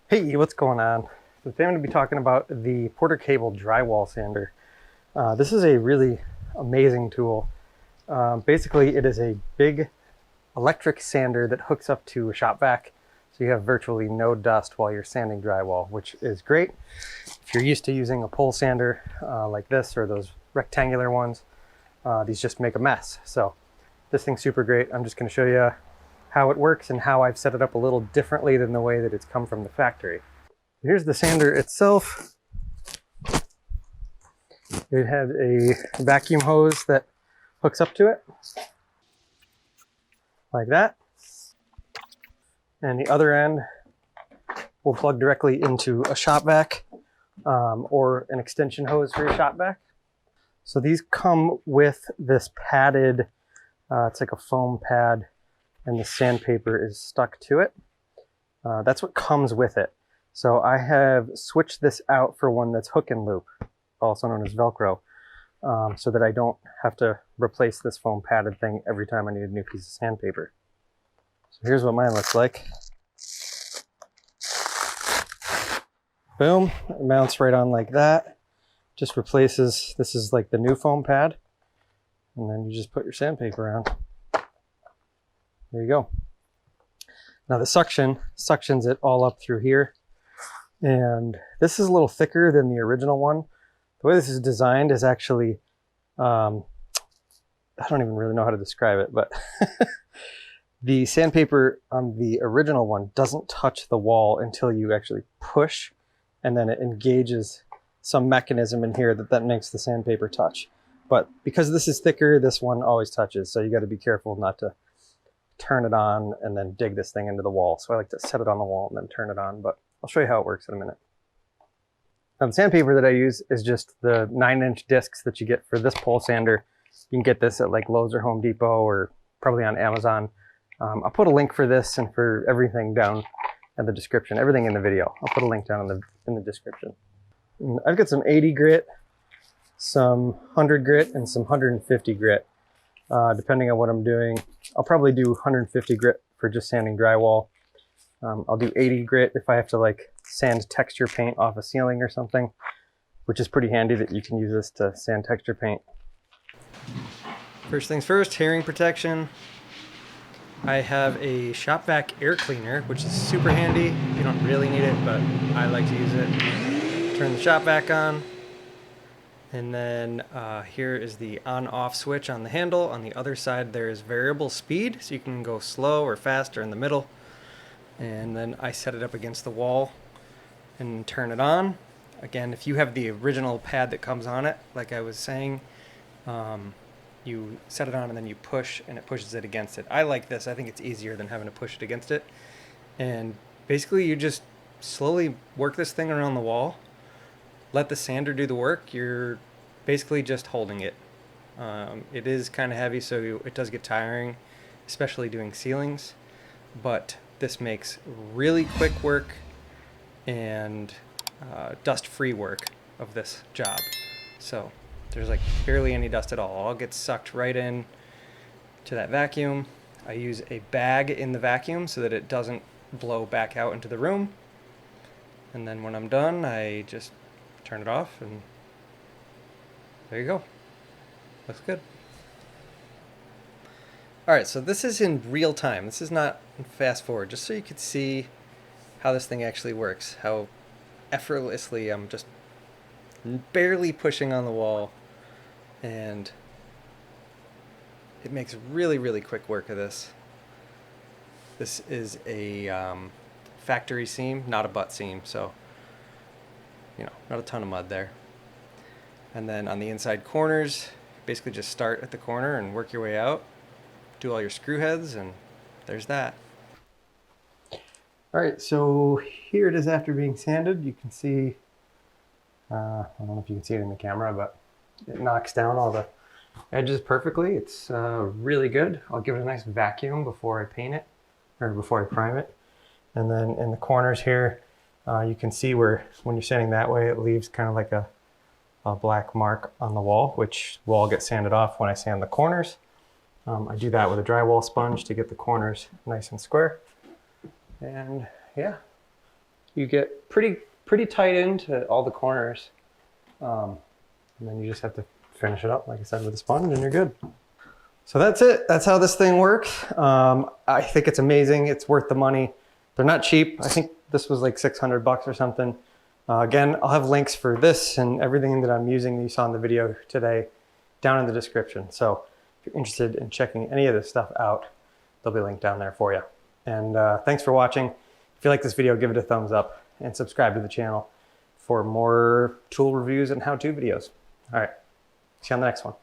Hey, what's going on? So today I'm going to be talking about the Porter Cable drywall sander. This is a really amazing tool. Basically, it is a big electric sander that hooks up to a shop vac, so you have virtually no dust while you're sanding drywall, which is great. If you're used to using a pole sander like this or those rectangular ones, these just make a mess. So this thing's super great. I'm just going to show you how it works and how I've set it up a little differently than the way that it's come from the factory. Here's the sander itself. It has a vacuum hose that hooks up to it, like that. And the other end will plug directly into a shop vac or an extension hose for your shop vac. So these come with this padded, it's like a foam pad, and the sandpaper is stuck to it. That's what comes with it. So I have switched this out for one that's hook and loop, also known as Velcro, so that I don't have to replace this foam padded thing every time I need a new piece of sandpaper. So here's what mine looks like. Boom, it mounts right on like that. Just replaces, this is like the new foam pad, and then you just put your sandpaper on. There you go. Now the suctions it all up through here. And this is a little thicker than the original one. The way this is designed is actually, I don't even really know how to describe it, but the sandpaper on the original one doesn't touch the wall until you actually push, and then it engages some mechanism in here that makes the sandpaper touch. But because this is thicker, this one always touches. So you got to be careful not to turn it on and then dig this thing into the wall. So I like to set it on the wall and then turn it on, but I'll show you how it works in a minute. Now the sandpaper that I use is just the 9-inch discs that you get for this pole sander. You can get this at like Lowe's or Home Depot or probably on Amazon. I'll put a link for this and for everything down in the description, everything in the video. I'll put a link down in the description. And I've got some 80 grit, some 100 grit, and some 150 grit. Depending on what I'm doing. I'll probably do 150 grit for just sanding drywall. I'll do 80 grit if I have to like sand texture paint off a ceiling or something, which is pretty handy that you can use this to sand texture paint. First things first, hearing protection. I have a shop vac air cleaner, which is super handy. You don't really need it, but I like to use it. Turn the shop vac on. And then here is the on-off switch on the handle. On the other side there is variable speed, so you can go slow or fast or in the middle. And then I set it up against the wall and turn it on. Again, if you have the original pad that comes on it, like I was saying, you set it on and then you push and it pushes it against it. I like this. I think it's easier than having to push it against it. And basically you just slowly work this thing around the wall. Let the sander do the work. You're basically just holding it. It is kind of heavy, so it does get tiring, especially doing ceilings. But this makes really quick work and dust-free work of this job. So there's like barely any dust at all. All gets sucked right in to that vacuum. I use a bag in the vacuum so that it doesn't blow back out into the room. And then when I'm done, I just turn it off, and there you go. Looks good. All right, so this is in real time. This is not fast forward, just so you could see how this thing actually works, how effortlessly I'm just barely pushing on the wall, and it makes really, really quick work of this. This is a factory seam, not a butt seam, so you know, not a ton of mud there. And then on the inside corners, basically just start at the corner and work your way out. Do all your screw heads, and there's that. All right, so here it is after being sanded. You can see, I don't know if you can see it in the camera, but it knocks down all the edges perfectly. It's really good. I'll give it a nice vacuum before I paint it, or before I prime it. And then in the corners here, you can see where, when you're sanding that way, it leaves kind of like a black mark on the wall, which will all get sanded off when I sand the corners. I do that with a drywall sponge to get the corners nice and square. And yeah, you get pretty tight into all the corners. And then you just have to finish it up, like I said, with a sponge, and you're good. So that's it. That's how this thing works. I think it's amazing. It's worth the money. They're not cheap. I think this was like 600 bucks or something. Again, I'll have links for this and everything that I'm using that you saw in the video today down in the description. So if you're interested in checking any of this stuff out, they'll be linked down there for you. And thanks for watching. If you like this video, give it a thumbs up and subscribe to the channel for more tool reviews and how-to videos. All right, see you on the next one.